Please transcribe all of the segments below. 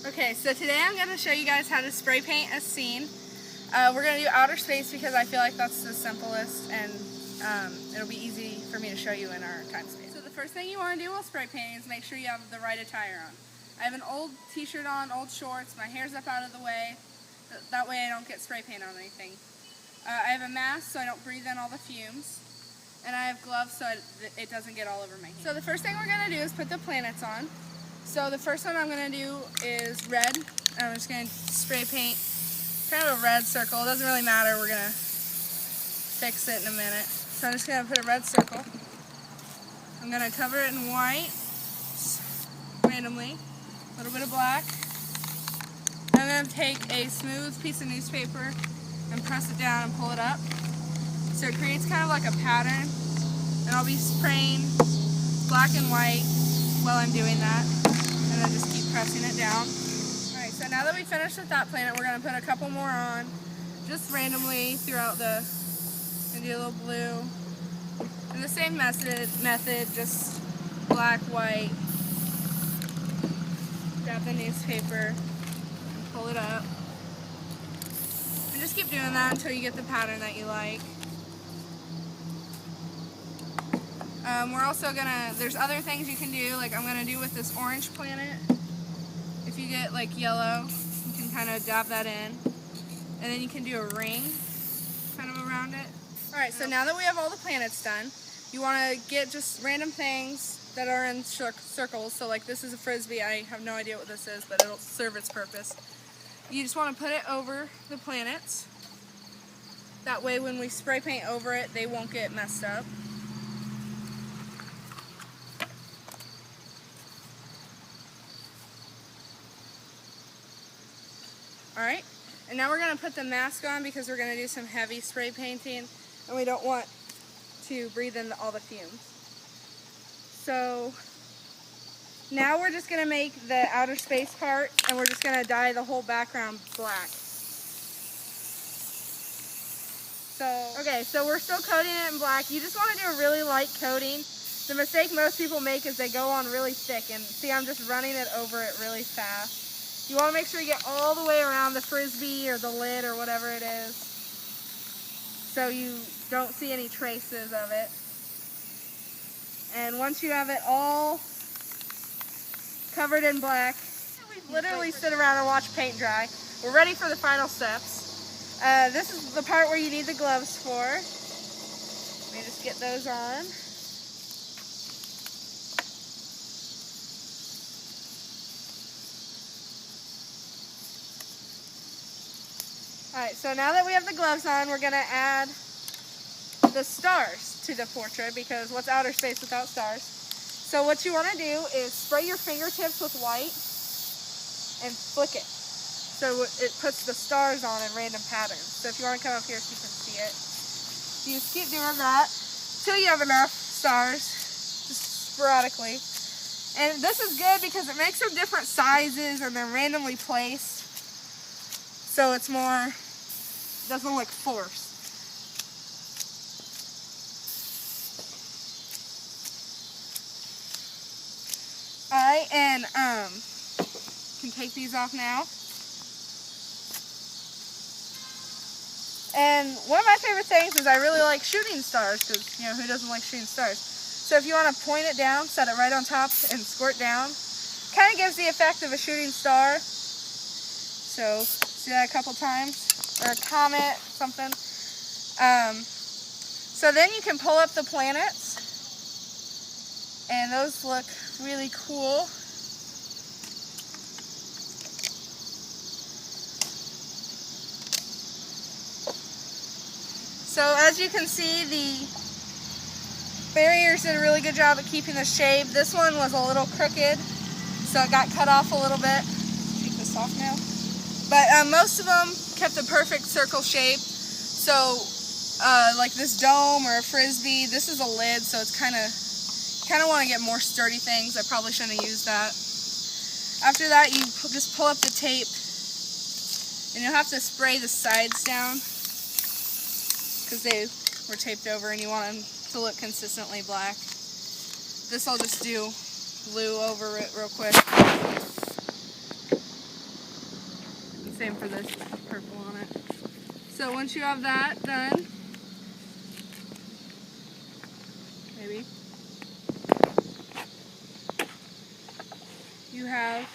Okay, so today I'm going to show you guys how to spray paint a scene. We're going to do outer space because I feel like that's the simplest and it'll be easy for me to show you in our time space. So the first thing you want to do while spray painting is make sure you have the right attire on. I have an old t-shirt on, old shorts, my hair's up out of the way. That way I don't get spray paint on anything. I have a mask so I don't breathe in all the fumes. And I have gloves so it doesn't get all over my hands. So the first thing we're going to do is put the planets on. So the first one I'm going to do is red. I'm just going to spray paint kind of a red circle. It doesn't really matter. We're going to fix it in a minute. So I'm just going to put a red circle. I'm going to cover it in white, randomly, a little bit of black. I'm going to take a smooth piece of newspaper and press it down and pull it up. So it creates kind of like a pattern. And I'll be spraying black and white while I'm doing that. And then just keep pressing it down. Alright, so now that we finished with that planet, we're going to put a couple more on, just randomly throughout the, and do a little blue. And the same method, just black, white, grab the newspaper, and pull it up. And just keep doing that until you get the pattern that you like. We're also gonna, there's other things you can do, like I'm gonna do with this orange planet. If you get like yellow, you can kind of dab that in. And then you can do a ring kind of around it. Alright, so now that we have all the planets done, you want to get just random things that are in circles. So like this is a frisbee, I have no idea what this is, but it'll serve its purpose. You just want to put it over the planets. That way when we spray paint over it, they won't get messed up. Alright, and now we're going to put the mask on because we're going to do some heavy spray painting and we don't want to breathe in all the fumes. So now we're just going to make the outer space part and we're just going to dye the whole background black. So we're still coating it in black. You just want to do a really light coating. The mistake most people make is they go on really thick, and see, I'm just running it over it really fast. You want to make sure you get all the way around the frisbee or the lid or whatever it is, so you don't see any traces of it. And once you have it all covered in black, we literally sit around and watch paint dry. We're ready for the final steps. This is the part where you need the gloves for. Let me just get those on. Alright, so now that we have the gloves on, we're going to add the stars to the portrait, because what's outer space without stars? So what you want to do is spray your fingertips with white and flick it, so it puts the stars on in random patterns. So if you want to come up here so you can see it, you just keep doing that until you have enough stars, just sporadically. And this is good because it makes them different sizes and they're randomly placed, so it's more, doesn't look forced. Alright, and you can take these off now. And one of my favorite things is I really like shooting stars, because, you know, who doesn't like shooting stars? So if you want to point it down, set it right on top and squirt down, kind of gives the effect of a shooting star. So do that a couple times, or a comet, something. So then you can pull up the planets, and those look really cool. So as you can see, the barriers did a really good job at keeping the shape. This one was a little crooked, so it got cut off a little bit. Take this off now. But most of them kept the perfect circle shape. So like this dome or a frisbee, this is a lid, so it's kind of want to get more sturdy things. I probably shouldn't have used that. After that, you just pull up the tape, and you'll have to spray the sides down because they were taped over and you want them to look consistently black. This I'll just do blue over it real quick. for this purple on it. So once you have that done, maybe, you have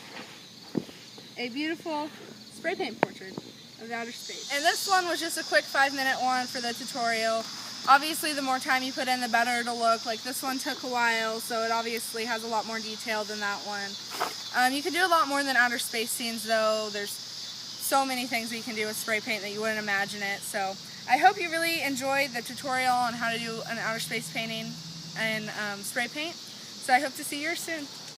a beautiful spray paint portrait of outer space. And this one was just a quick 5-minute one for the tutorial. Obviously, the more time you put in, the better it'll look. Like this one took a while, so it obviously has a lot more detail than that one. You can do a lot more than outer space scenes, though. There's so many things that you can do with spray paint that you wouldn't imagine it. So I hope you really enjoyed the tutorial on how to do an outer space painting and spray paint. So I hope to see you soon.